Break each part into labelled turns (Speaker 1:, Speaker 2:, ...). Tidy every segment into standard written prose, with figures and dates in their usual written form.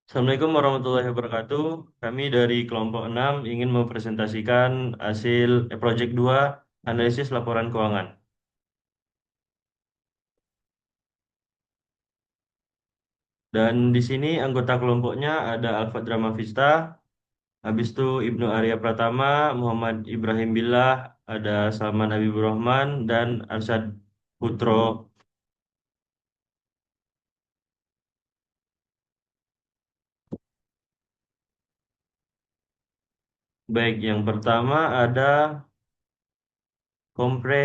Speaker 1: Assalamualaikum warahmatullahi wabarakatuh. Kami dari kelompok 6 ingin mempresentasikan hasil proyek 2 analisis laporan keuangan. Dan di sini anggota kelompoknya ada Alfa Drama Vista, habis itu Ibnu Arya Pratama, Muhammad Ibrahim Billah, ada Salman Habibur Rahman, dan Arsyad Putro. Baik, yang pertama ada Kompre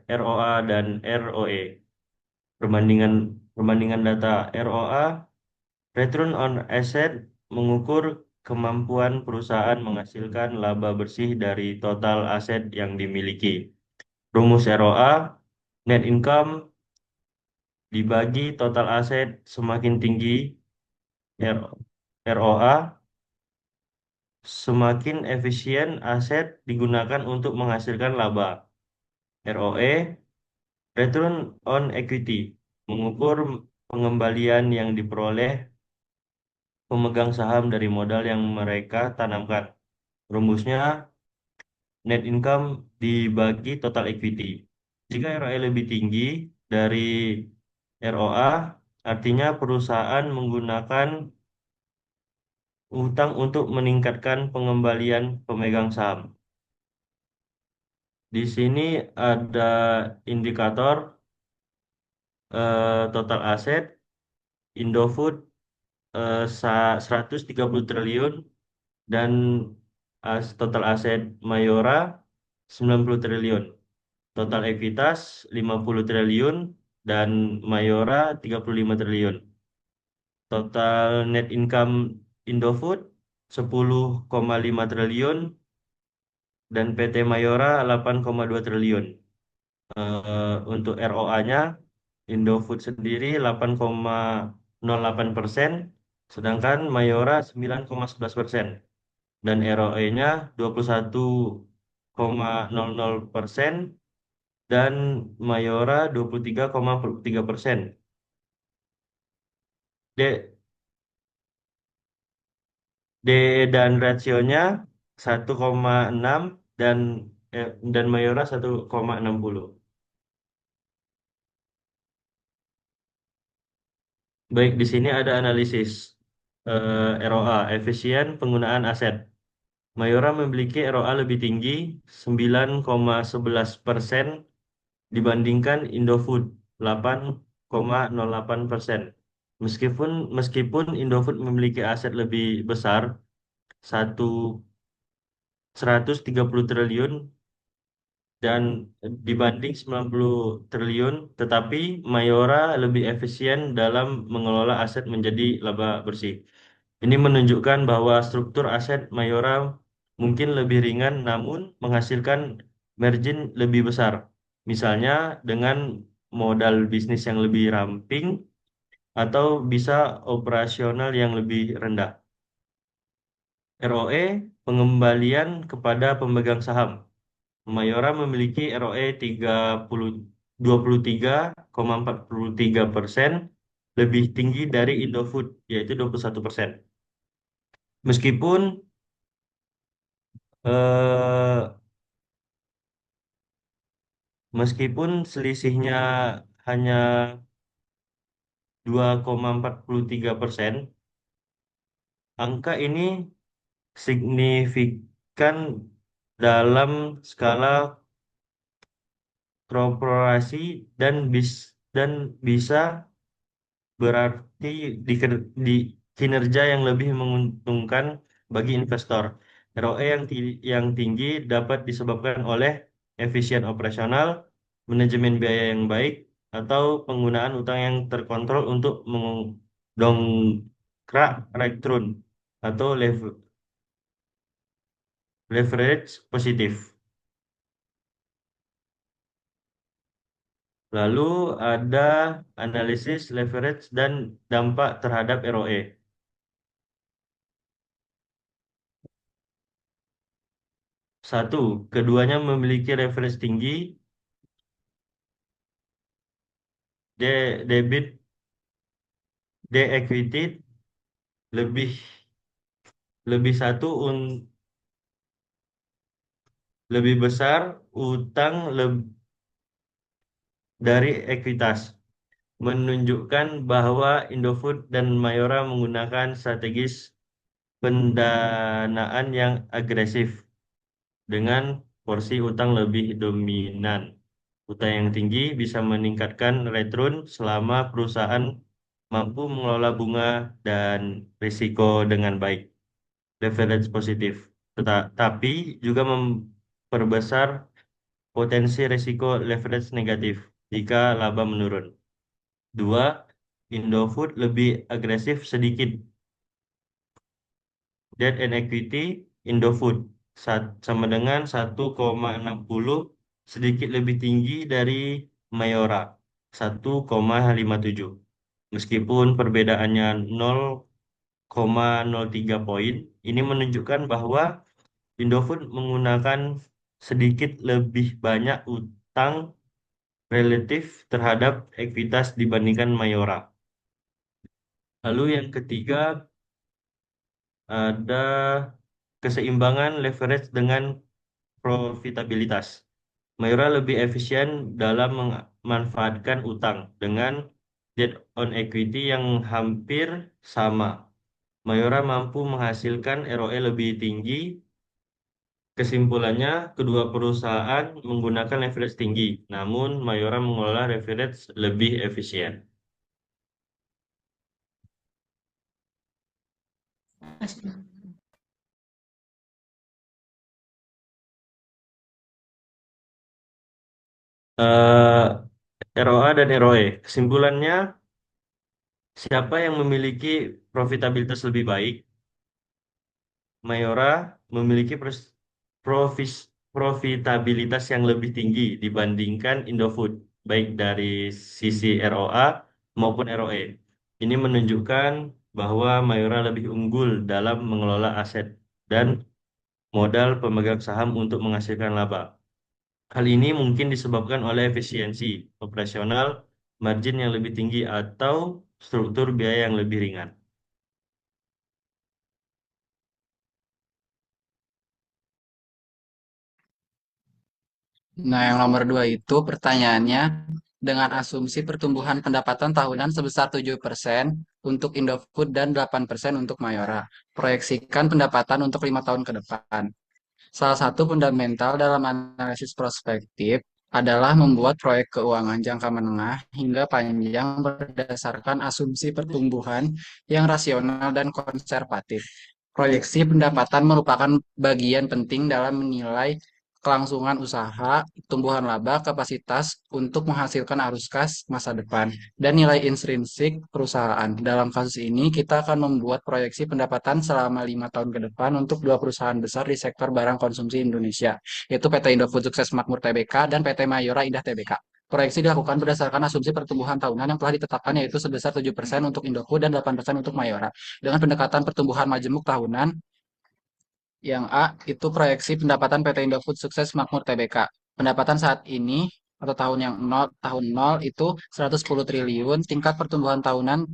Speaker 1: ROA dan ROE. Perbandingan perbandingan data ROA. Return on Asset mengukur kemampuan perusahaan menghasilkan laba bersih dari total aset yang dimiliki. Rumus ROA, net income dibagi total aset semakin tinggi ROA, semakin efisien aset digunakan untuk menghasilkan laba. ROE, Return on Equity, mengukur pengembalian yang diperoleh pemegang saham dari modal yang mereka tanamkan. Rumusnya net income dibagi total equity. Jika ROE lebih tinggi dari ROA, artinya perusahaan menggunakan utang untuk meningkatkan pengembalian pemegang saham. Di sini ada indikator total aset Indofood 130 triliun dan total aset Mayora 90 triliun. Total ekuitas 50 triliun dan Mayora 35 triliun. Total net income Indofood 10,5 triliun dan PT Mayora 8,2 triliun. Untuk ROA-nya Indofood sendiri 8,08%, sedangkan Mayora 9,11% dan ROE-nya 21,00% dan Mayora 23,3%. D, D dan rasionya 1,6 dan dan Mayora 1,60. Baik, di sini ada analisis ROA, efisien penggunaan aset. Mayora memiliki ROA lebih tinggi 9,11% dibandingkan Indofood 8,08%. Meskipun meskipun Indofood memiliki aset lebih besar, 130 triliun dan dibanding 90 triliun, tetapi Mayora lebih efisien dalam mengelola aset menjadi laba bersih. Ini menunjukkan bahwa struktur aset Mayora mungkin lebih ringan namun menghasilkan margin lebih besar. Misalnya dengan modal bisnis yang lebih ramping atau bisa operasional yang lebih rendah. ROE, pengembalian kepada pemegang saham. Mayora memiliki ROE 23,43%, lebih tinggi dari Indofood, yaitu 21%. Meskipun eh, meskipun selisihnya hanya 2,43%, angka ini signifikan dalam skala korporasi dan dan bisa berarti di kinerja yang lebih menguntungkan bagi investor. ROE yang tinggi dapat disebabkan oleh efisien operasional, manajemen biaya yang baik, atau penggunaan utang yang terkontrol untuk mendongkrak return atau leverage positif. Lalu ada analisis leverage dan dampak terhadap ROE. Satu, keduanya memiliki leverage tinggi, debit, de-equity, lebih lebih satu lebih besar utang dari ekuitas, menunjukkan bahwa Indofood dan Mayora menggunakan strategis pendanaan yang agresif dengan porsi utang lebih dominan. Utang yang tinggi bisa meningkatkan return selama perusahaan mampu mengelola bunga dan risiko dengan baik. Leverage positif. Tetapi juga memperbesar potensi risiko leverage negatif jika laba menurun. Dua, Indofood lebih agresif sedikit. Debt and equity Indofood sama dengan 1,60, sedikit lebih tinggi dari Mayora 1,57. Meskipun perbedaannya 0,03 poin, ini menunjukkan bahwa Indofood menggunakan sedikit lebih banyak utang relatif terhadap ekuitas dibandingkan Mayora. Lalu yang ketiga ada keseimbangan leverage dengan profitabilitas. Mayora lebih efisien dalam memanfaatkan utang dengan debt on equity yang hampir sama. Mayora mampu menghasilkan ROE lebih tinggi. Kesimpulannya, kedua perusahaan menggunakan leverage tinggi, namun Mayora mengelola leverage lebih efisien. ROA dan ROE. Kesimpulannya, siapa yang memiliki profitabilitas lebih baik? Mayora memiliki profitabilitas yang lebih tinggi dibandingkan Indofood, baik dari sisi ROA maupun ROE. Ini menunjukkan bahwa Mayora lebih unggul dalam mengelola aset dan modal pemegang saham untuk menghasilkan laba. Hal ini mungkin disebabkan oleh efisiensi operasional, margin yang lebih tinggi, atau struktur biaya yang lebih ringan.
Speaker 2: Nah, yang nomor dua itu pertanyaannya dengan asumsi pertumbuhan pendapatan tahunan sebesar 7% untuk Indofood dan 8% untuk Mayora. Proyeksikan pendapatan untuk 5 tahun ke depan. Salah satu fundamental dalam analisis prospektif adalah membuat proyek keuangan jangka menengah hingga panjang berdasarkan asumsi pertumbuhan yang rasional dan konservatif. Proyeksi pendapatan merupakan bagian penting dalam menilai kelangsungan usaha, tumbuhan laba, kapasitas untuk menghasilkan arus kas masa depan, dan nilai intrinsik perusahaan. Dalam kasus ini, kita akan membuat proyeksi pendapatan selama 5 tahun ke depan untuk dua perusahaan besar di sektor barang konsumsi Indonesia, yaitu PT Indofood Sukses Makmur Tbk dan PT Mayora Indah Tbk. Proyeksi dilakukan berdasarkan asumsi pertumbuhan tahunan yang telah ditetapkan yaitu sebesar 7% untuk Indofood dan 8% untuk Mayora. Dengan pendekatan pertumbuhan majemuk tahunan, yang A itu proyeksi pendapatan PT Indofood Sukses Makmur Tbk. Pendapatan saat ini atau tahun 0 itu 110 triliun, tingkat pertumbuhan tahunan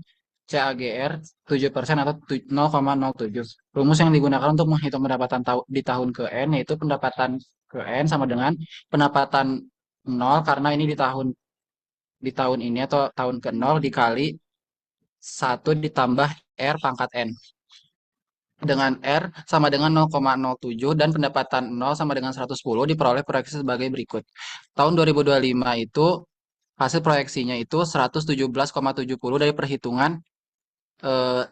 Speaker 2: CAGR 7% atau 0,07. Rumus yang digunakan untuk menghitung pendapatan di tahun ke N yaitu pendapatan ke N sama dengan pendapatan 0 karena ini di tahun ini atau tahun ke 0 dikali 1 ditambah R pangkat N dengan R sama dengan 0,07 dan pendapatan 0 sama dengan 110 diperoleh proyeksi sebagai berikut. Tahun 2025 itu hasil proyeksinya itu 117,70 dari perhitungan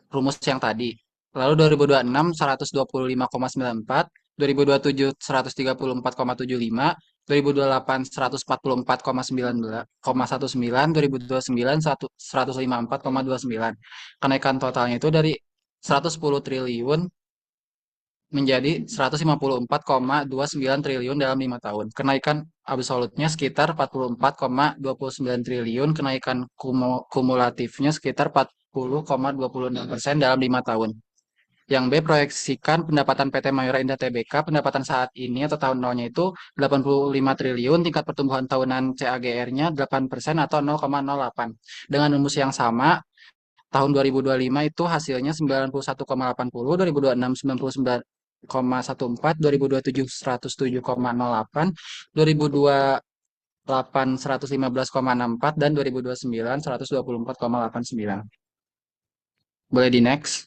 Speaker 2: rumus yang tadi. Lalu 2026 125,94, 2027 134,75, 2028 144,19, 2029 154,29. Kenaikan totalnya itu dari 110 triliun menjadi 154,29 triliun dalam 5 tahun. Kenaikan absolutnya sekitar 44,29 triliun, kenaikan kumulatifnya sekitar 40,26% dalam 5 tahun. Yang B, proyeksikan pendapatan PT Mayora Indah Tbk, pendapatan saat ini atau tahun nolnya itu 85 triliun, tingkat pertumbuhan tahunan CAGR-nya 8% atau 0,08. Dengan rumus yang sama, tahun 2025 itu hasilnya 91,80, 2026 99,14, 2027 107,08, 2028 115,64, dan 2029 124,89. Boleh di next.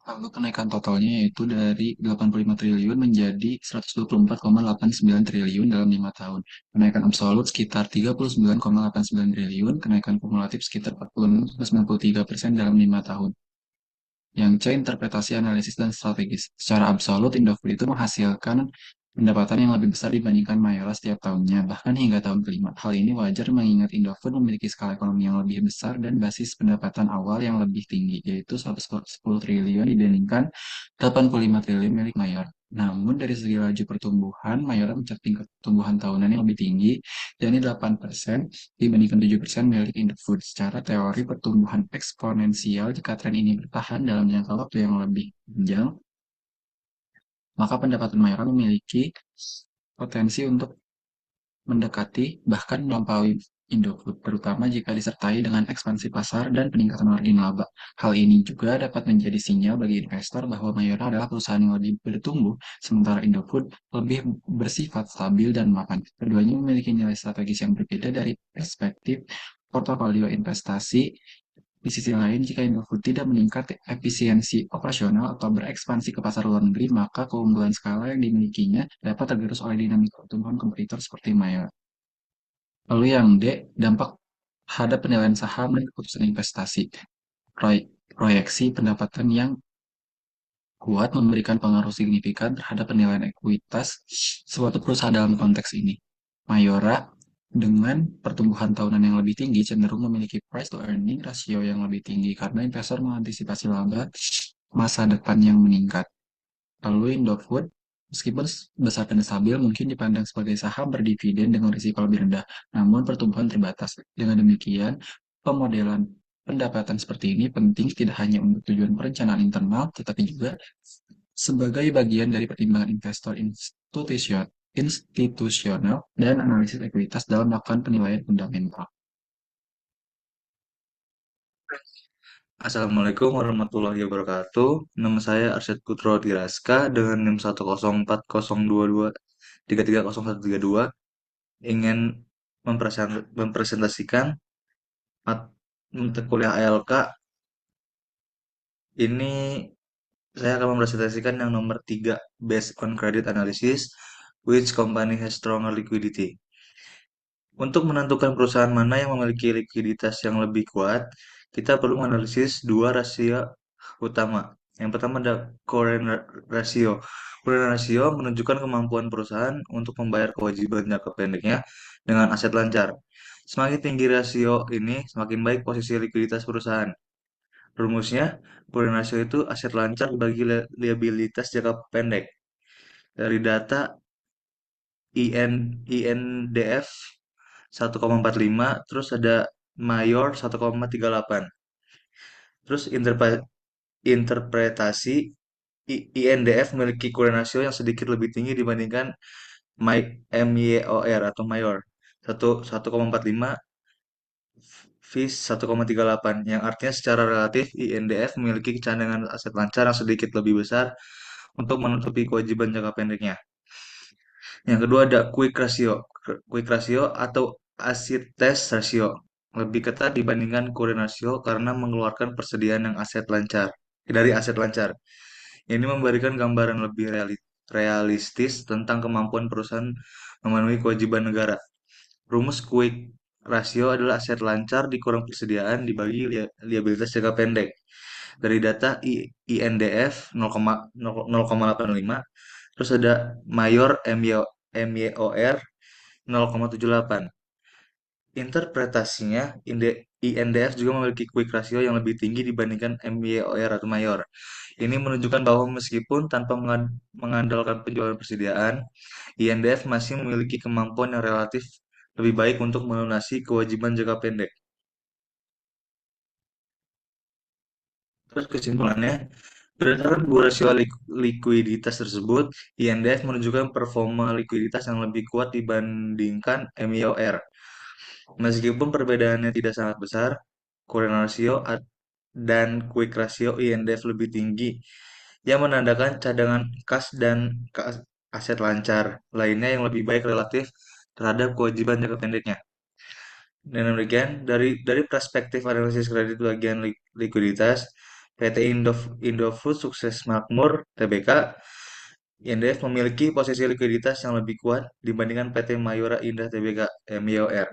Speaker 2: Lalu kenaikan totalnya yaitu dari 85 triliun menjadi 124,89 triliun dalam 5 tahun. Kenaikan absolut sekitar 39,89 triliun, kenaikan kumulatif sekitar 46,93% dalam 5 tahun. Yang C, interpretasi, analisis, dan strategis. Secara absolut, Indofood itu menghasilkan pendapatan yang lebih besar dibandingkan Mayora setiap tahunnya, bahkan hingga tahun kelima. Hal ini wajar mengingat Indofood memiliki skala ekonomi yang lebih besar dan basis pendapatan awal yang lebih tinggi, yaitu 110 triliun dibandingkan 85 triliun milik Mayora. Namun dari segi laju pertumbuhan, Mayora mencatat tingkat pertumbuhan tahunan yang lebih tinggi, yakni 8% dibandingkan 7% milik Indofood. Secara teori pertumbuhan eksponensial, jika tren ini bertahan dalam jangka waktu yang lebih panjang, maka pendapatan Mayora memiliki potensi untuk mendekati bahkan melampaui Indofood, terutama jika disertai dengan ekspansi pasar dan peningkatan margin laba. Hal ini juga dapat menjadi sinyal bagi investor bahwa Mayora adalah perusahaan yang lebih bertumbuh, sementara Indofood lebih bersifat stabil dan mapan. Keduanya memiliki nilai strategis yang berbeda dari perspektif portofolio investasi. Di sisi lain, jika Indofood tidak meningkat efisiensi operasional atau berekspansi ke pasar luar negeri, maka keunggulan skala yang dimilikinya dapat tergerus oleh dinamika pertumbuhan kompetitor seperti Mayora. Lalu yang D, dampak terhadap penilaian saham dan keputusan investasi. Proyeksi pendapatan yang kuat memberikan pengaruh signifikan terhadap penilaian ekuitas suatu perusahaan dalam konteks ini. Mayora dengan pertumbuhan tahunan yang lebih tinggi cenderung memiliki price to earning rasio yang lebih tinggi karena investor mengantisipasi laba masa depan yang meningkat. Lalu Indofood, meskipun besar dan stabil, mungkin dipandang sebagai saham berdividen dengan risiko lebih rendah, namun pertumbuhan terbatas. Dengan demikian, pemodelan pendapatan seperti ini penting tidak hanya untuk tujuan perencanaan internal, tetapi juga sebagai bagian dari pertimbangan investor institusional dan analisis ekuitas dalam melakukan penilaian fundamental.
Speaker 3: Assalamualaikum warahmatullahi wabarakatuh. Nama saya Arsyad Putro Tiraska dengan NIM 1040223303132 ingin mempresentasikan mata kuliah ALK. Ini saya akan mempresentasikan yang nomor 3, based on credit analysis, which company has stronger liquidity. Untuk menentukan perusahaan mana yang memiliki likuiditas yang lebih kuat, kita perlu menganalisis dua rasio utama. Yang pertama ada current ratio. Current ratio menunjukkan kemampuan perusahaan untuk membayar kewajiban jangka pendeknya dengan aset lancar. Semakin tinggi rasio ini, semakin baik posisi likuiditas perusahaan. Rumusnya, current ratio itu aset lancar bagi liabilitas jangka pendek. Dari data INDF 1,45, terus ada mayor 1,38. Terus interpretasi INDF memiliki current ratio yang sedikit lebih tinggi dibandingkan MYOR atau mayor 1,45 Fis 1,38, yang artinya secara relatif INDF memiliki cadangan aset lancar yang sedikit lebih besar untuk menutupi kewajiban jangka pendeknya. Yang kedua ada quick ratio. Quick ratio atau acid test ratio lebih ketat dibandingkan current ratio karena mengeluarkan persediaan yang aset lancar dari aset lancar. Ini memberikan gambaran lebih realistis tentang kemampuan perusahaan memenuhi kewajiban negara. Rumus quick ratio adalah aset lancar dikurang persediaan dibagi liabilitas jangka pendek. Dari data INDF 0,85, terus ada mayor MYOR 0,78. Interpretasinya, INDF juga memiliki quick ratio yang lebih tinggi dibandingkan MYOR atau mayor. Ini menunjukkan bahwa meskipun tanpa mengandalkan penjualan persediaan, INDF masih memiliki kemampuan yang relatif lebih baik untuk melunasi kewajiban jangka pendek. Terus kesimpulannya, berdasarkan dua rasio likuiditas tersebut, INDF menunjukkan performa likuiditas yang lebih kuat dibandingkan MYOR. Meskipun perbedaannya tidak sangat besar, current ratio, dan quick ratio INDF lebih tinggi, yang menandakan cadangan kas dan aset lancar lainnya yang lebih baik relatif terhadap kewajiban jangka pendeknya. Dengan demikian, dari perspektif analisis kredit bagian likuiditas, PT Indofood Sukses Makmur Tbk, INDF memiliki posisi likuiditas yang lebih kuat dibandingkan PT Mayora Indah Tbk MYOR.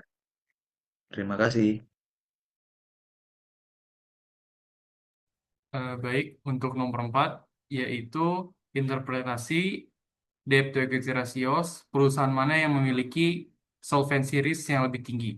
Speaker 3: Terima kasih.
Speaker 4: Baik, untuk nomor 4, yaitu interpretasi debt to equity ratios, perusahaan mana yang memiliki solvency risk yang lebih tinggi.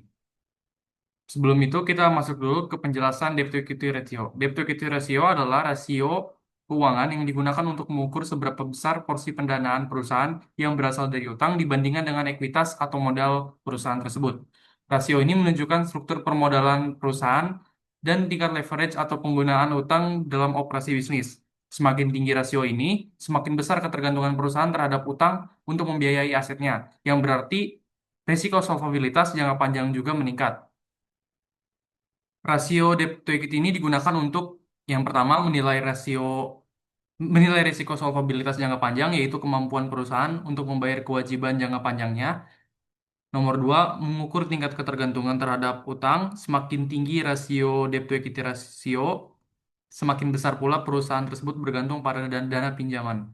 Speaker 4: Sebelum itu, kita masuk dulu ke penjelasan debt to equity ratio. Debt to equity ratio adalah rasio keuangan yang digunakan untuk mengukur seberapa besar porsi pendanaan perusahaan yang berasal dari utang dibandingkan dengan ekuitas atau modal perusahaan tersebut. Rasio ini menunjukkan struktur permodalan perusahaan dan tingkat leverage atau penggunaan utang dalam operasi bisnis. Semakin tinggi rasio ini, semakin besar ketergantungan perusahaan terhadap utang untuk membiayai asetnya, yang berarti risiko solvabilitas jangka panjang juga meningkat. Rasio debt to equity ini digunakan untuk yang pertama menilai risiko solvabilitas jangka panjang, yaitu kemampuan perusahaan untuk membayar kewajiban jangka panjangnya. Nomor dua, mengukur tingkat ketergantungan terhadap utang. Semakin tinggi rasio debt to equity rasio, semakin besar pula perusahaan tersebut bergantung pada dana pinjaman.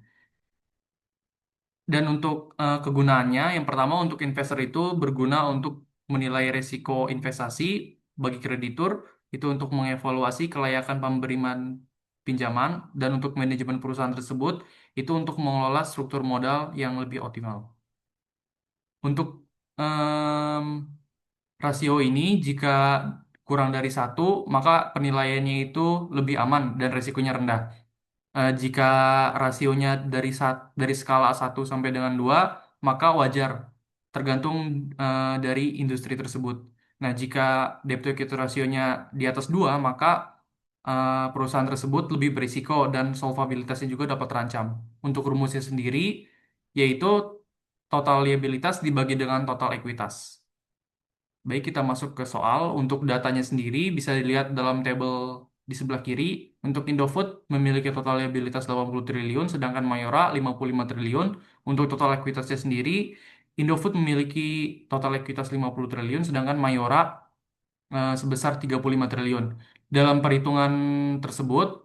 Speaker 4: Dan untuk kegunaannya, yang pertama untuk investor itu berguna untuk menilai risiko investasi bagi kreditur, itu untuk mengevaluasi kelayakan pemberian pinjaman, dan untuk manajemen perusahaan tersebut, itu untuk mengelola struktur modal yang lebih optimal. Untuk em, rasio ini, jika kurang dari satu, maka penilaiannya itu lebih aman dan risikonya rendah. Jika rasionya dari skala 1 sampai dengan 2, maka wajar, tergantung dari industri tersebut. Nah, jika debt to equity rasionya di atas 2, maka perusahaan tersebut lebih berisiko dan solvabilitasnya juga dapat terancam. Untuk rumusnya sendiri, yaitu total liabilitas dibagi dengan total ekuitas. Baik, kita masuk ke soal. Untuk datanya sendiri bisa dilihat dalam tabel di sebelah kiri. Untuk Indofood memiliki total liabilitas 80 triliun, sedangkan Mayora 55 triliun. Untuk total ekuitasnya sendiri, Indofood memiliki total ekuitas 50 triliun, sedangkan Mayora sebesar 35 triliun. Dalam perhitungan tersebut,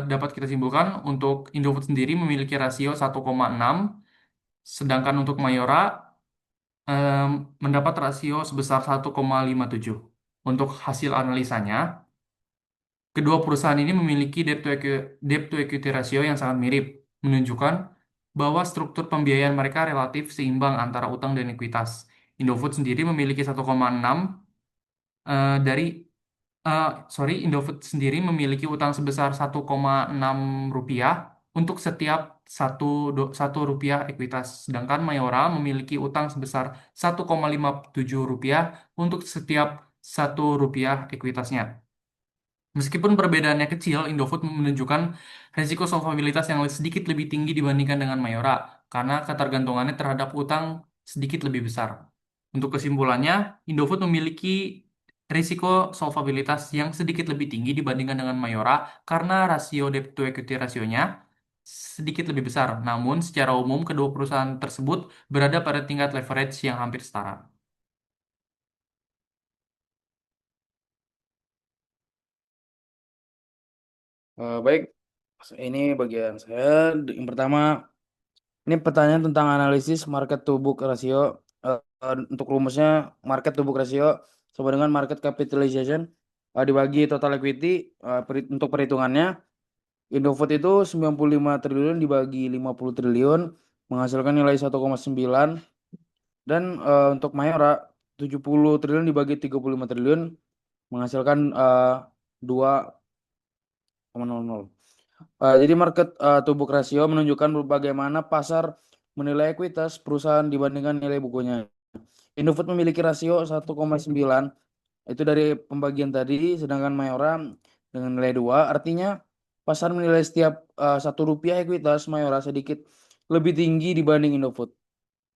Speaker 4: dapat kita simpulkan untuk Indofood sendiri memiliki rasio 1,6, sedangkan untuk Mayora em, mendapat rasio sebesar 1,57. Untuk hasil analisanya, kedua perusahaan ini memiliki debt to equity ratio yang sangat mirip, menunjukkan bahwa struktur pembiayaan mereka relatif seimbang antara utang dan ekuitas. Indofood sendiri memiliki 1,6 dari Indofood sendiri memiliki utang sebesar 1,6 rupiah untuk setiap satu rupiah ekuitas. Sedangkan Mayora memiliki utang sebesar 1,57 rupiah untuk setiap 1 rupiah ekuitasnya. Meskipun perbedaannya kecil, Indofood menunjukkan risiko solvabilitas yang sedikit lebih tinggi dibandingkan dengan Mayora, karena ketergantungannya terhadap utang sedikit lebih besar. Untuk kesimpulannya, Indofood memiliki risiko solvabilitas yang sedikit lebih tinggi dibandingkan dengan Mayora, karena rasio debt to equity rasionya sedikit lebih besar. Namun, secara umum, kedua perusahaan tersebut berada pada tingkat leverage yang hampir setara.
Speaker 5: Baik, ini bagian saya. Yang pertama, ini pertanyaan tentang analisis market to book ratio. Untuk rumusnya, market to book ratio sama dengan market capitalization dibagi total equity. Untuk perhitungannya, Indofood itu 95 triliun dibagi 50 triliun menghasilkan nilai 1,9, dan untuk Mayora 70 triliun dibagi 35 triliun menghasilkan 2,00. Jadi market to book ratio menunjukkan bagaimana pasar menilai ekuitas perusahaan dibandingkan nilai bukunya. Indofood memiliki rasio 1,9 itu dari pembagian tadi, sedangkan Mayora dengan nilai 2. Artinya pasar menilai setiap 1 rupiah ekuitas Mayora sedikit lebih tinggi dibanding Indofood.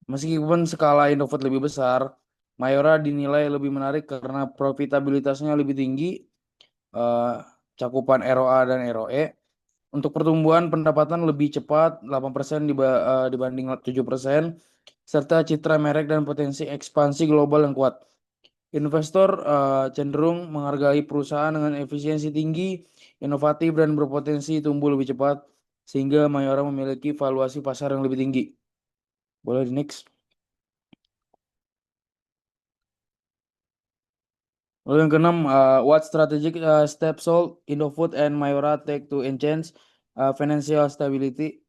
Speaker 5: Meskipun skala Indofood lebih besar, Mayora dinilai lebih menarik karena profitabilitasnya lebih tinggi eh, cakupan ROA dan ROE. Untuk pertumbuhan pendapatan lebih cepat 8% dibanding 7%, serta citra merek dan potensi ekspansi global yang kuat. Investor cenderung menghargai perusahaan dengan efisiensi tinggi, inovatif, dan berpotensi tumbuh lebih cepat, sehingga Mayora memiliki valuasi pasar yang lebih tinggi. Boleh di next. Lalu yang keenam, what strategic steps should Indofood and Mayora take to enhance financial stability?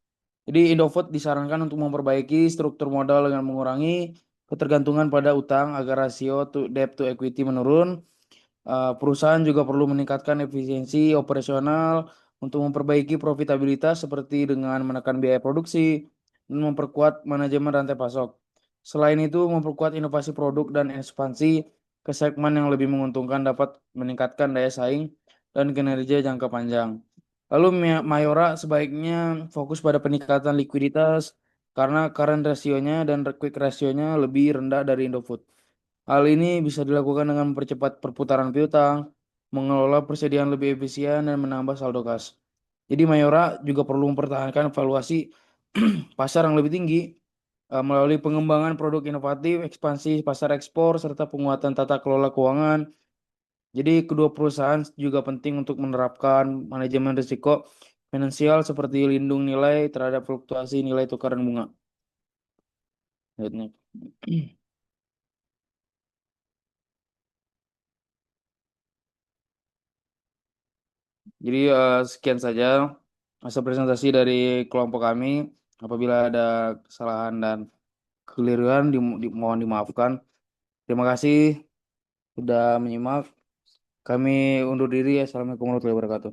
Speaker 5: Jadi Indofood disarankan untuk memperbaiki struktur modal dengan mengurangi ketergantungan pada utang agar rasio debt to equity menurun. Perusahaan juga perlu meningkatkan efisiensi operasional untuk memperbaiki profitabilitas seperti dengan menekan biaya produksi dan memperkuat manajemen rantai pasok. Selain itu, memperkuat inovasi produk dan ekspansi ke segmen yang lebih menguntungkan dapat meningkatkan daya saing dan kinerja jangka panjang. Lalu Mayora sebaiknya fokus pada peningkatan likuiditas karena current rasionya dan quick rasionya lebih rendah dari Indofood. Hal ini bisa dilakukan dengan mempercepat perputaran piutang, mengelola persediaan lebih efisien, dan menambah saldo kas. Jadi Mayora juga perlu mempertahankan valuasi pasar yang lebih tinggi melalui pengembangan produk inovatif, ekspansi pasar ekspor, serta penguatan tata kelola keuangan. Jadi kedua perusahaan juga penting untuk menerapkan manajemen risiko finansial seperti lindung nilai terhadap fluktuasi nilai tukar dan bunga. Jadi sekian saja hasil presentasi dari kelompok kami. Apabila ada kesalahan dan kekeliruan mohon dimaafkan. Terima kasih sudah menyimak. Kami undur diri. Assalamualaikum warahmatullahi wabarakatuh.